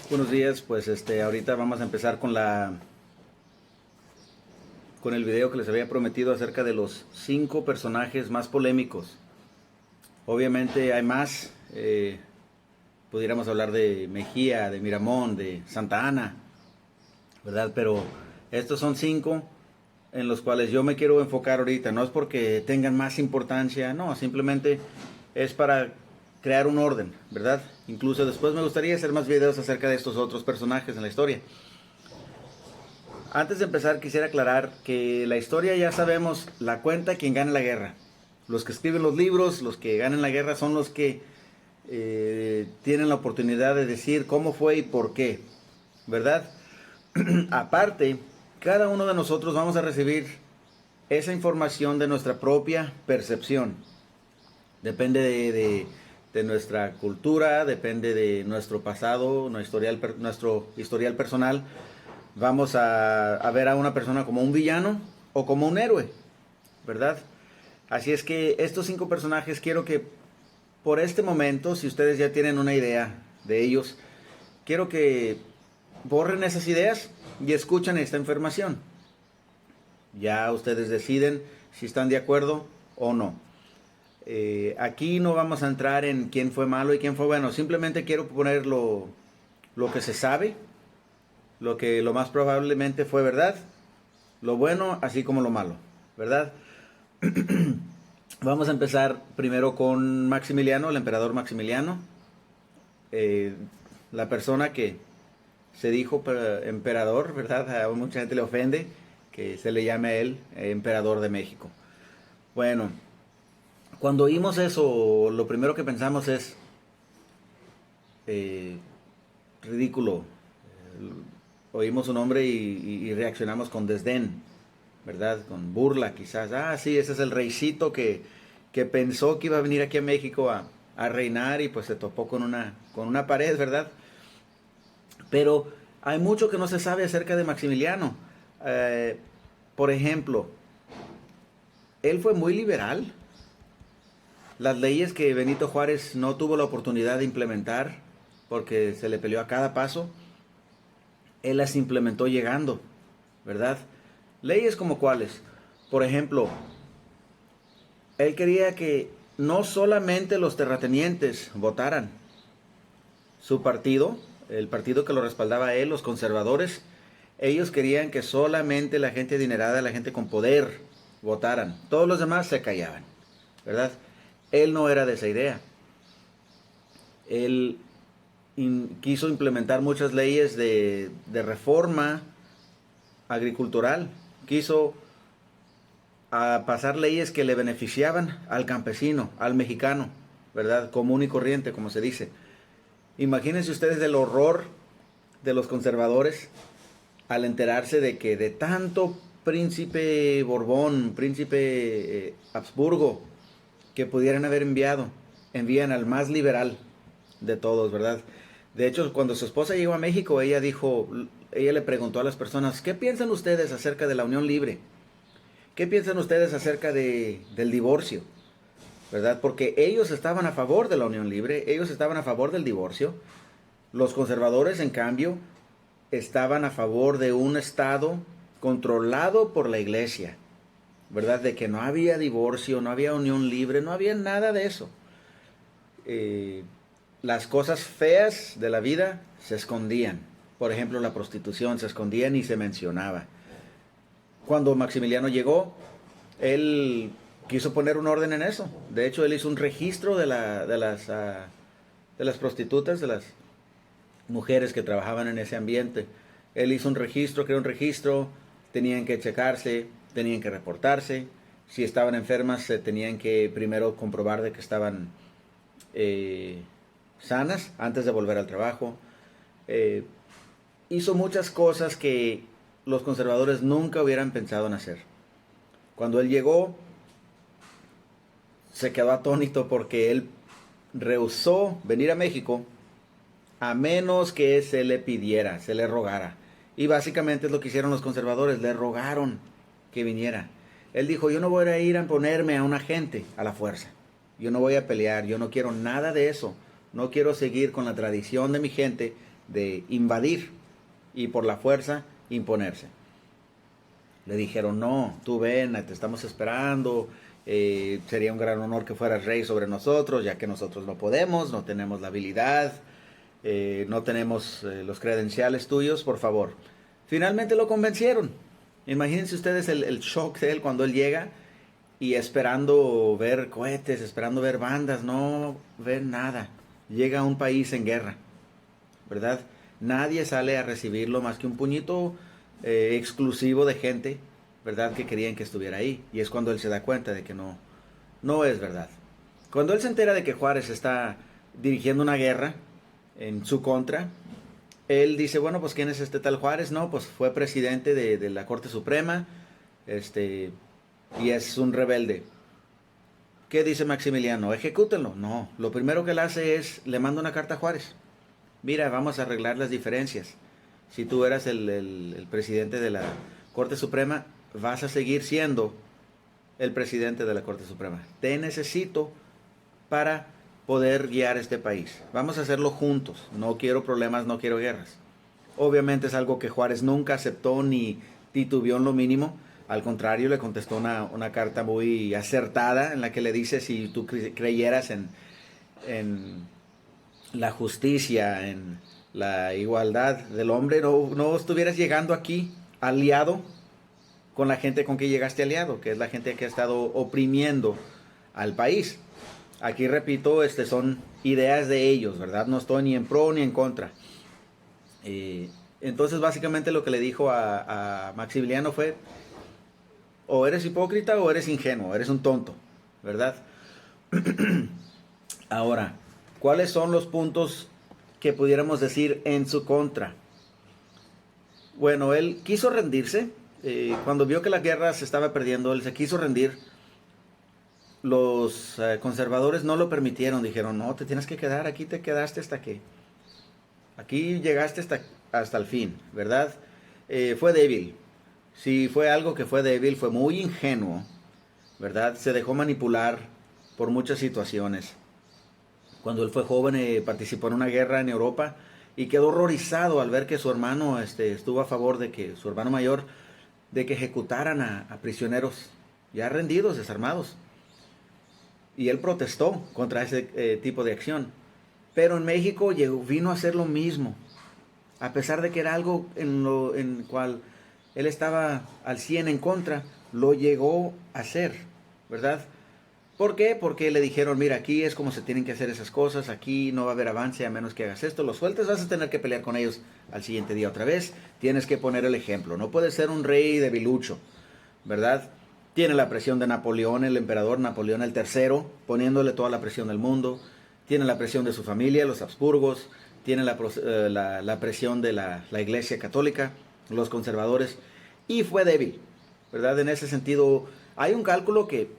Buenos días, pues ahorita vamos a empezar con el video que les había prometido acerca de los 5 personajes más polémicos. Obviamente hay más, pudiéramos hablar de Mejía, de Miramón, de Santa Ana, ¿verdad? Pero estos son 5 en los cuales yo me quiero enfocar ahorita. No es porque tengan más importancia, no, simplemente es para crear un orden, ¿verdad? Incluso después me gustaría hacer más videos acerca de estos otros personajes en la historia. Antes de empezar quisiera aclarar que la historia ya sabemos la cuenta quien gana la guerra. Los que escriben los libros, los que ganan la guerra son los que tienen la oportunidad de decir cómo fue y por qué, ¿verdad? Aparte, cada uno de nosotros vamos a recibir esa información de nuestra propia percepción. Depende de nuestra cultura, depende de nuestro pasado, nuestro historial personal. Vamos a ver a una persona como un villano o como un héroe, ¿verdad? Así es que estos 5 personajes quiero que por este momento, si ustedes ya tienen una idea de ellos, quiero que borren esas ideas y escuchen esta información. Ya ustedes deciden si están de acuerdo o no. Aquí no vamos a entrar en quién fue malo y quién fue bueno. Simplemente quiero poner lo que se sabe, lo más probablemente fue verdad, lo bueno así como lo malo, ¿verdad? Vamos a empezar primero con Maximiliano, el emperador Maximiliano, eh, la persona que se dijo emperador, ¿verdad? A mucha gente le ofende que se le llame a él emperador de México. Bueno, cuando oímos eso, lo primero que pensamos es eh, ridículo. Oímos su nombre y reaccionamos con desdén, ¿verdad? Con burla quizás. Ah, sí, ese es el reycito que pensó que iba a venir aquí a México a reinar y pues se topó con una pared, ¿verdad? Pero hay mucho que no se sabe acerca de Maximiliano. Por ejemplo, él fue muy liberal. Las leyes que Benito Juárez no tuvo la oportunidad de implementar porque se le peleó a cada paso, él las implementó llegando, ¿verdad? Leyes como cuáles. Por ejemplo, él quería que no solamente los terratenientes votaran. Su partido, el partido que lo respaldaba a él, los conservadores, ellos querían que solamente la gente adinerada, la gente con poder votaran. Todos los demás se callaban, ¿verdad? Él no era de esa idea. Él quiso implementar muchas leyes de reforma agricultural. Quiso pasar leyes que le beneficiaban al campesino, al mexicano, ¿verdad? Común y corriente, como se dice. Imagínense ustedes el horror de los conservadores al enterarse de que de tanto príncipe Borbón, príncipe Habsburgo, que pudieran haber envían al más liberal de todos, ¿verdad? De hecho, cuando su esposa llegó a México, ella le preguntó a las personas, ¿qué piensan ustedes acerca de la unión libre? ¿Qué piensan ustedes acerca del divorcio? ¿Verdad? Porque ellos estaban a favor de la unión libre, ellos estaban a favor del divorcio. Los conservadores, en cambio, estaban a favor de un Estado controlado por la iglesia, ¿verdad? De que no había divorcio, no había unión libre, no había nada de eso. Las cosas feas de la vida se escondían. Por ejemplo, la prostitución se escondía ni se mencionaba. Cuando Maximiliano llegó, él quiso poner un orden en eso. De hecho, él hizo un registro de las prostitutas, de las mujeres que trabajaban en ese ambiente. Él hizo un registro, creó un registro, tenían que checarse, tenían que reportarse. Si estaban enfermas, se tenían que primero comprobar de que estaban sanas antes de volver al trabajo. Hizo muchas cosas que los conservadores nunca hubieran pensado en hacer. Cuando él llegó, se quedó atónito porque él rehusó venir a México a menos que se le pidiera, se le rogara. Y básicamente es lo que hicieron los conservadores, le rogaron que viniera. Él dijo, yo no voy a ir a ponerme a una gente a la fuerza. Yo no voy a pelear, yo no quiero nada de eso. No quiero seguir con la tradición de mi gente de invadir y por la fuerza imponerse. Le dijeron, no, tú ven, te estamos esperando, sería un gran honor que fueras rey sobre nosotros, ya que nosotros no podemos, no tenemos la habilidad, no tenemos los credenciales tuyos, por favor. Finalmente lo convencieron. Imagínense ustedes el shock de él cuando él llega y esperando ver cohetes, esperando ver bandas, no ver nada. Llega a un país en guerra, ¿verdad? Nadie sale a recibirlo más que un puñito exclusivo de gente, ¿verdad? Que querían que estuviera ahí. Y es cuando él se da cuenta de que no es verdad. Cuando él se entera de que Juárez está dirigiendo una guerra en su contra, él dice, bueno, pues ¿quién es este tal Juárez? No, pues fue presidente de la Corte Suprema, y es un rebelde. ¿Qué dice Maximiliano? Ejecútenlo. No, lo primero que él hace es, le manda una carta a Juárez. Mira, vamos a arreglar las diferencias. Si tú eras el presidente de la Corte Suprema, vas a seguir siendo el presidente de la Corte Suprema. Te necesito para poder guiar este país. Vamos a hacerlo juntos. No quiero problemas, no quiero guerras. Obviamente es algo que Juárez nunca aceptó ni titubeó en lo mínimo. Al contrario, le contestó una carta muy acertada en la que le dice, si tú creyeras en la justicia, en la igualdad del hombre, no estuvieras llegando aquí aliado con la gente con que llegaste aliado, que es la gente que ha estado oprimiendo al país. Aquí repito, son ideas de ellos, ¿verdad? No estoy ni en pro ni en contra. Entonces básicamente lo que le dijo a Maximiliano fue, o eres hipócrita o eres ingenuo, eres un tonto, ¿verdad? Ahora, ¿cuáles son los puntos que pudiéramos decir en su contra? Bueno, él quiso rendirse. Cuando vio que la guerra se estaba perdiendo, él se quiso rendir. Los conservadores no lo permitieron. Dijeron, no, te tienes que quedar. Aquí te quedaste hasta que... Aquí llegaste hasta el fin, ¿verdad? Fue débil. Si fue algo que fue débil, fue muy ingenuo, ¿verdad? Se dejó manipular por muchas situaciones. Cuando él fue joven, participó en una guerra en Europa y quedó horrorizado al ver que su hermano estuvo a favor de que, su hermano mayor, de que ejecutaran a prisioneros ya rendidos, desarmados. Y él protestó contra ese tipo de acción. Pero en México vino a hacer lo mismo, a pesar de que era algo en cual él estaba al 100 en contra, lo llegó a hacer, ¿verdad? ¿Por qué? Porque le dijeron, mira, aquí es como se tienen que hacer esas cosas, aquí no va a haber avance a menos que hagas esto, los sueltes, vas a tener que pelear con ellos al siguiente día otra vez, tienes que poner el ejemplo, no puedes ser un rey debilucho, ¿verdad? Tiene la presión de Napoleón, el emperador Napoleón el III, poniéndole toda la presión del mundo, tiene la presión de su familia, los Habsburgos, tiene la presión de la Iglesia Católica, los conservadores, y fue débil, ¿verdad? En ese sentido, hay un cálculo que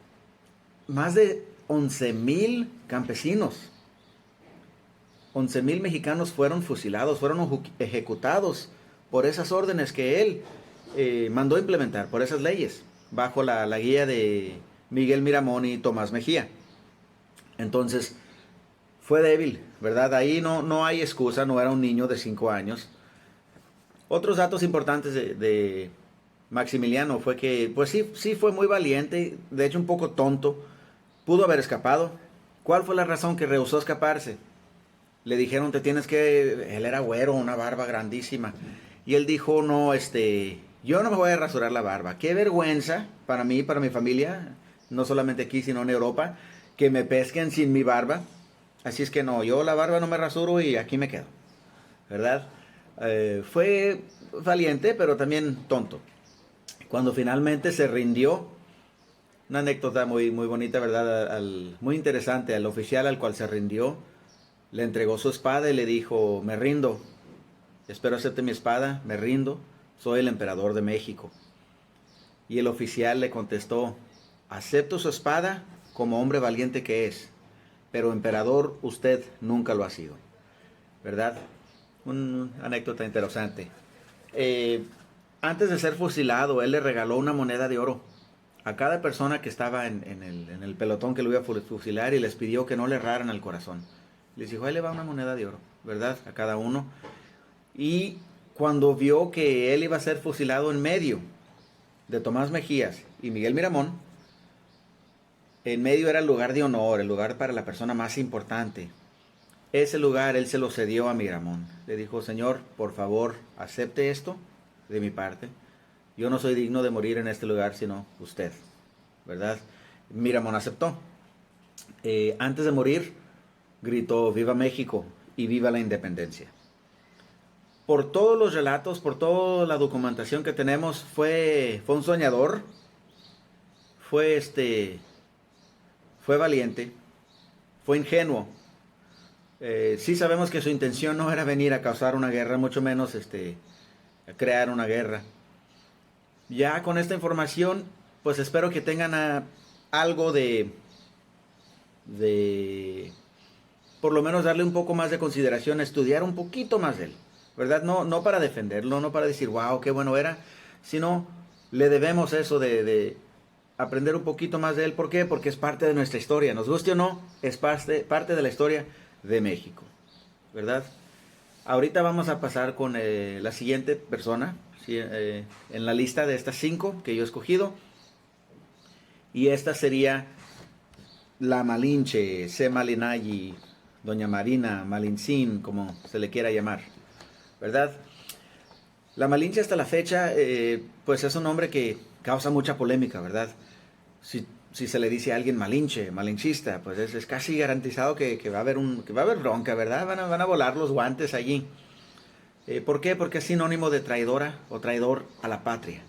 más de 11,000 campesinos, 11,000 mexicanos fueron fusilados, fueron ejecutados por esas órdenes que él mandó implementar, por esas leyes, bajo la guía de Miguel Miramón y Tomás Mejía. Entonces, fue débil, ¿verdad? Ahí no hay excusa, no era un niño de 5 años. Otros datos importantes de Maximiliano fue que, pues sí fue muy valiente, de hecho un poco tonto, pudo haber escapado. ¿Cuál fue la razón que rehusó escaparse? Le dijeron, él era güero, una barba grandísima, y él dijo, no, yo no me voy a rasurar la barba, qué vergüenza para mí, para mi familia, no solamente aquí, sino en Europa, que me pesquen sin mi barba, así es que no, yo la barba no me rasuro y aquí me quedo, ¿verdad? Fue valiente, pero también tonto. Cuando finalmente se rindió, una anécdota muy bonita, ¿verdad? Muy interesante, al oficial al cual se rindió, le entregó su espada y le dijo, me rindo, espero acepte mi espada, me rindo, soy el emperador de México. Y el oficial le contestó, acepto su espada como hombre valiente que es, pero emperador usted nunca lo ha sido, ¿verdad? Una anécdota interesante. Antes de ser fusilado, él le regaló una moneda de oro a cada persona que estaba en el pelotón que lo iba a fusilar y les pidió que no le erraran al corazón. Les dijo, ahí le va una moneda de oro, ¿verdad? A cada uno. Y cuando vio que él iba a ser fusilado en medio de Tomás Mejías y Miguel Miramón, en medio era el lugar de honor, el lugar para la persona más importante. Ese lugar él se lo cedió a Miramón. Le dijo, Señor, por favor, acepte esto de mi parte. Yo no soy digno de morir en este lugar, sino usted, ¿verdad? Miramón aceptó. Antes de morir, gritó, viva México y viva la independencia. Por todos los relatos, por toda la documentación que tenemos, fue un soñador, fue fue valiente, fue ingenuo. Sí sabemos que su intención no era venir a causar una guerra, mucho menos a crear una guerra. Ya con esta información, pues espero que tengan algo por lo menos darle un poco más de consideración, estudiar un poquito más de él, ¿verdad? No para defenderlo, no para decir, wow, qué bueno era, sino le debemos eso de aprender un poquito más de él. ¿Por qué? Porque es parte de nuestra historia, nos guste o no, es parte de la historia de México, ¿verdad? Ahorita vamos a pasar con la siguiente persona, ¿sí? En la lista de estas 5 que yo he escogido, y esta sería la Malinche, C. Malinayi, Doña Marina, Malintzin, como se le quiera llamar, ¿verdad? La Malinche hasta la fecha, pues es un nombre que causa mucha polémica, ¿verdad? Si se le dice a alguien Malinche, malinchista, pues es casi garantizado que va a haber bronca, ¿verdad? Van a volar los guantes allí. ¿Por qué? Porque es sinónimo de traidora o traidor a la patria,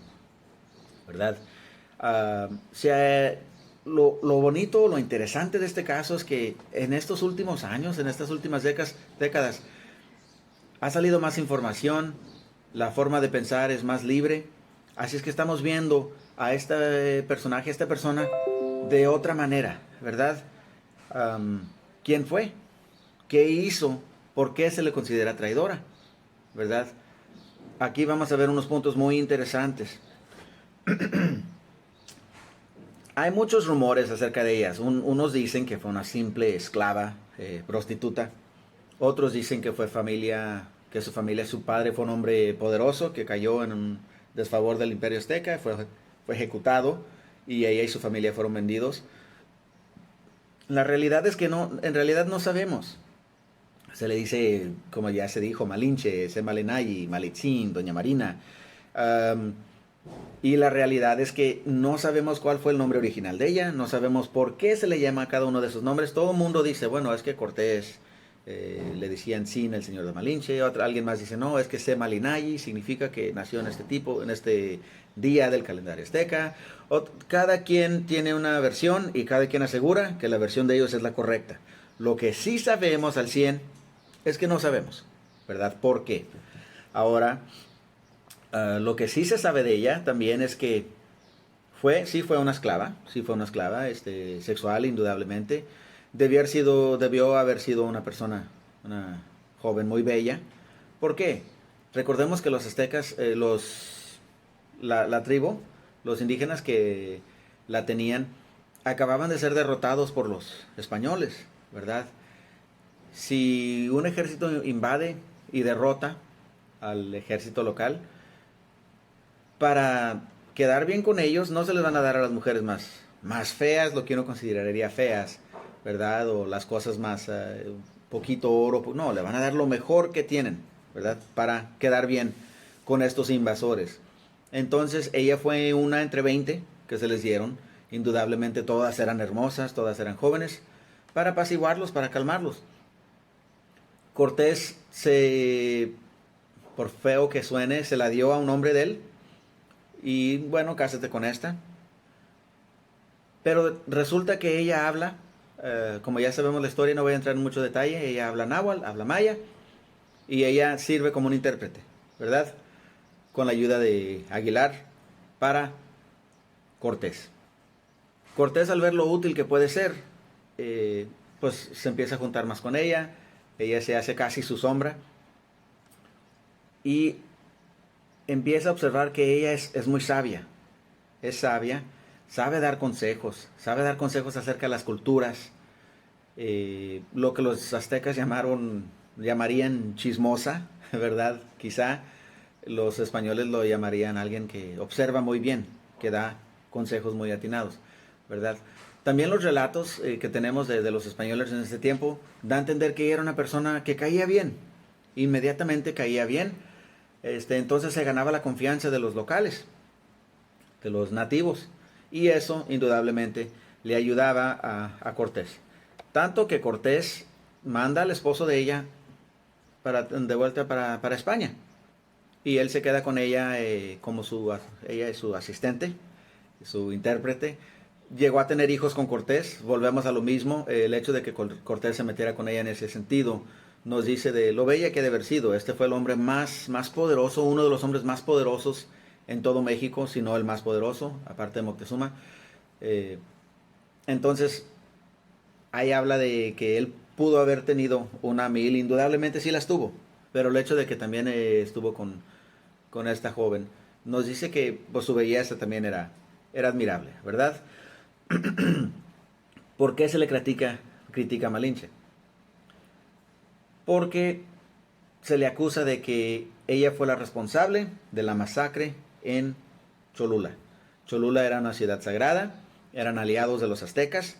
¿verdad? Lo bonito, lo interesante de este caso es que en estos últimos años, en estas últimas décadas, ha salido más información, la forma de pensar es más libre, así es que estamos viendo a este personaje, a esta persona, de otra manera, ¿verdad? ¿Quién fue? ¿Qué hizo? ¿Por qué se le considera traidora? ¿Verdad? Aquí vamos a ver unos puntos muy interesantes. Hay muchos rumores acerca de ellas. Unos dicen que fue una simple esclava, prostituta. Otros dicen que que su padre fue un hombre poderoso que cayó en un desfavor del Imperio Azteca, fue ejecutado y ella y su familia fueron vendidos. La realidad es que en realidad no sabemos. Se le dice, como ya se dijo, Malinche, Semalenay, Malitzin, Doña Marina. Um, y la realidad es que no sabemos cuál fue el nombre original de ella, no sabemos por qué se le llama a cada uno de esos nombres. Todo el mundo dice, bueno, es que Cortés le decían Sin, el señor de Malinche. Alguien más dice, no, es que Semalinayi significa que nació en este día del calendario azteca. Cada quien tiene una versión y cada quien asegura que la versión de ellos es la correcta. Lo que sí sabemos al 100 es que no sabemos, ¿verdad? ¿Por qué? Ahora, lo que sí se sabe de ella también es que sí fue una esclava, sexual, indudablemente. Debió haber sido una joven muy bella. ¿Por qué? Recordemos que los aztecas, la tribu, los indígenas que la tenían, acababan de ser derrotados por los españoles, ¿verdad? Si un ejército invade y derrota al ejército local, para quedar bien con ellos, no se les van a dar a las mujeres más feas, lo que uno consideraría feas, ¿verdad? O las cosas más, poquito oro, no, le van a dar lo mejor que tienen, ¿verdad? Para quedar bien con estos invasores. Entonces, ella fue una entre 20 que se les dieron. Indudablemente todas eran hermosas, todas eran jóvenes, para apaciguarlos, para calmarlos. Cortés, por feo que suene, se la dio a un hombre de él. Y bueno, cásate con esta. Pero resulta que ella habla, como ya sabemos la historia, no voy a entrar en mucho detalle, ella habla náhuatl, habla maya, y ella sirve como un intérprete, ¿verdad? Con la ayuda de Aguilar para Cortés. Cortés, al ver lo útil que puede ser, pues se empieza a juntar más con ella se hace casi su sombra, y empieza a observar que ella es muy sabia, sabe dar consejos acerca de las culturas, lo que los aztecas llamarían chismosa, ¿verdad? Quizá los españoles lo llamarían alguien que observa muy bien, que da consejos muy atinados, ¿verdad? También los relatos que tenemos de los españoles en este tiempo da a entender que era una persona que caía bien, inmediatamente caía bien, entonces se ganaba la confianza de los locales, de los nativos, y eso indudablemente le ayudaba a Cortés. Tanto que Cortés manda al esposo de ella de vuelta para España, y él se queda con ella como ella es su asistente, su intérprete. Llegó a tener hijos con Cortés, volvemos a lo mismo, el hecho de que Cortés se metiera con ella en ese sentido nos dice de lo bella que ha de haber sido. Este fue el hombre más poderoso, uno de los hombres más poderosos en todo México, si no el más poderoso, aparte de Moctezuma. Eh, entonces, ahí habla de que él pudo haber tenido una mil, indudablemente sí las tuvo, pero el hecho de que también estuvo con esta joven nos dice que pues, su belleza también era admirable, ¿verdad? ¿Por qué se le critica a Malinche? Porque se le acusa de que ella fue la responsable de la masacre en Cholula. Cholula era una ciudad sagrada, eran aliados de los aztecas,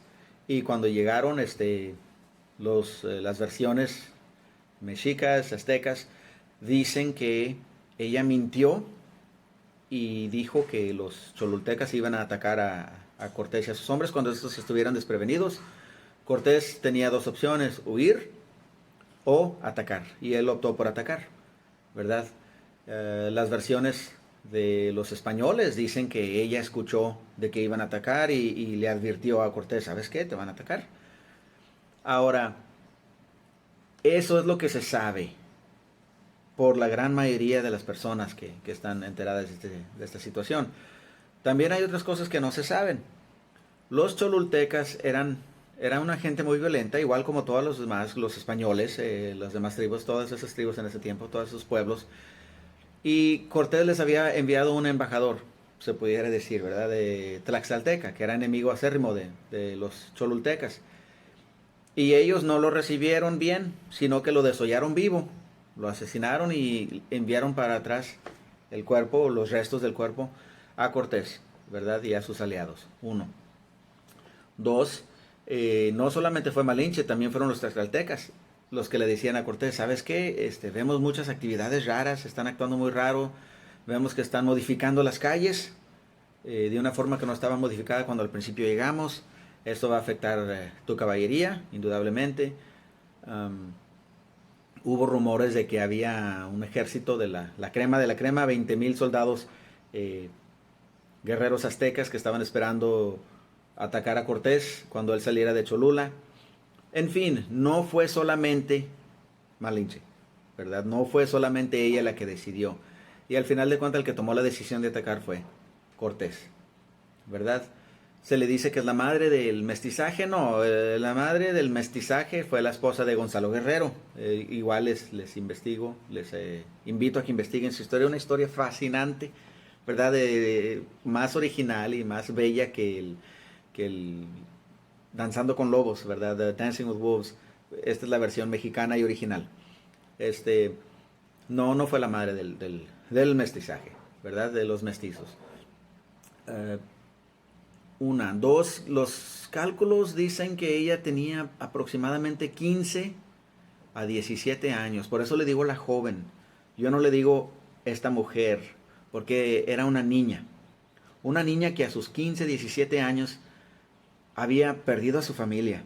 y cuando llegaron las versiones mexicas, aztecas, dicen que ella mintió y dijo que los cholultecas iban a atacar a Cortés y a sus hombres cuando estos estuvieran desprevenidos. Cortés tenía dos opciones: huir o atacar, y él optó por atacar, ¿verdad? Las versiones de los españoles dicen que ella escuchó de que iban a atacar y le advirtió a Cortés: ¿sabes qué? Te van a atacar. Ahora, eso es lo que se sabe por la gran mayoría de las personas que están enteradas de esta situación. También hay otras cosas que no se saben. Los cholultecas eran una gente muy violenta, igual como todos los demás, los españoles, las demás tribus, todas esas tribus en ese tiempo, todos esos pueblos. Y Cortés les había enviado un embajador, se pudiera decir, ¿verdad? De Tlaxcalteca, que era enemigo acérrimo de los cholultecas. Y ellos no lo recibieron bien, sino que lo desollaron vivo. Lo asesinaron y enviaron para atrás el cuerpo, los restos del cuerpo, a Cortés, ¿verdad? Y a sus aliados. Uno. Dos, no solamente fue Malinche, también fueron los tlaxcaltecas los que le decían a Cortés: ¿sabes qué? Vemos muchas actividades raras, están actuando muy raro, vemos que están modificando las calles de una forma que no estaba modificada cuando al principio llegamos. Esto va a afectar tu caballería, indudablemente. Hubo rumores de que había un ejército de la crema de la crema, 20,000 soldados guerreros aztecas que estaban esperando atacar a Cortés cuando él saliera de Cholula. En fin, no fue solamente Malinche, ¿verdad? No fue solamente ella la que decidió. Y al final de cuentas el que tomó la decisión de atacar fue Cortés, ¿verdad? Se le dice que es la madre del mestizaje. No, la madre del mestizaje fue la esposa de Gonzalo Guerrero. Igual les investigo, les invito a que investiguen su historia. Una historia fascinante, ¿verdad? Más original y más bella que el Danzando con Lobos, ¿verdad? The Dancing with Wolves. Esta es la versión mexicana y original. No fue la madre del mestizaje, ¿verdad? De los mestizos. Dos, los cálculos dicen que ella tenía aproximadamente 15 a 17 años. Por eso le digo la joven. Yo no le digo esta mujer, porque era una niña. Una niña que a sus 15, 17 años había perdido a su familia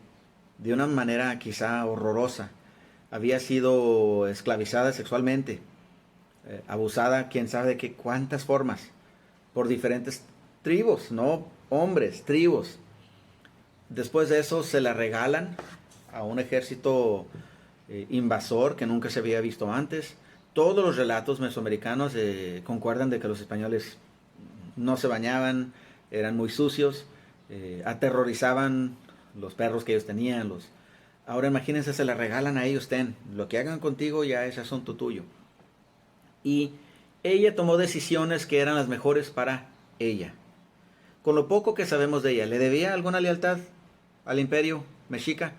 de una manera quizá horrorosa. Había sido esclavizada sexualmente, abusada, quién sabe de qué, cuántas formas, por diferentes tribus, no hombres, tribus. Después de eso se la regalan a un ejército invasor que nunca se había visto antes. Todos los relatos mesoamericanos concuerdan de que los españoles no se bañaban, eran muy sucios, aterrorizaban los perros que ellos tenían. Ahora imagínense, se la regalan a ellos: lo que hagan contigo ya es asunto tuyo. Y ella tomó decisiones que eran las mejores para ella. Con lo poco que sabemos de ella, ¿le debía alguna lealtad al imperio mexica?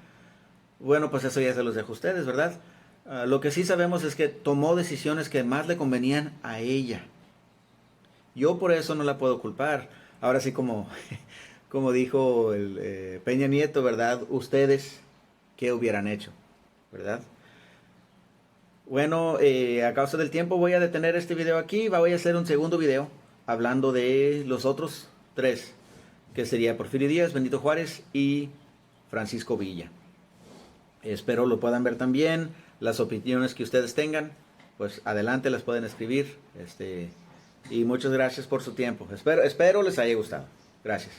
Bueno, pues eso ya se los dejo a ustedes, ¿verdad? Lo que sí sabemos es que tomó decisiones que más le convenían a ella. Yo por eso no la puedo culpar. Ahora sí, como, como dijo el, Peña Nieto, ¿verdad? Ustedes, ¿qué hubieran hecho? ¿Verdad? Bueno, a causa del tiempo voy a detener este video aquí. Voy a hacer un segundo video hablando de los otros tres, que sería Porfirio Díaz, Benito Juárez y Francisco Villa. Espero lo puedan ver también. Las opiniones que ustedes tengan, pues adelante las pueden escribir. Y muchas gracias por su tiempo. Espero les haya gustado. Gracias.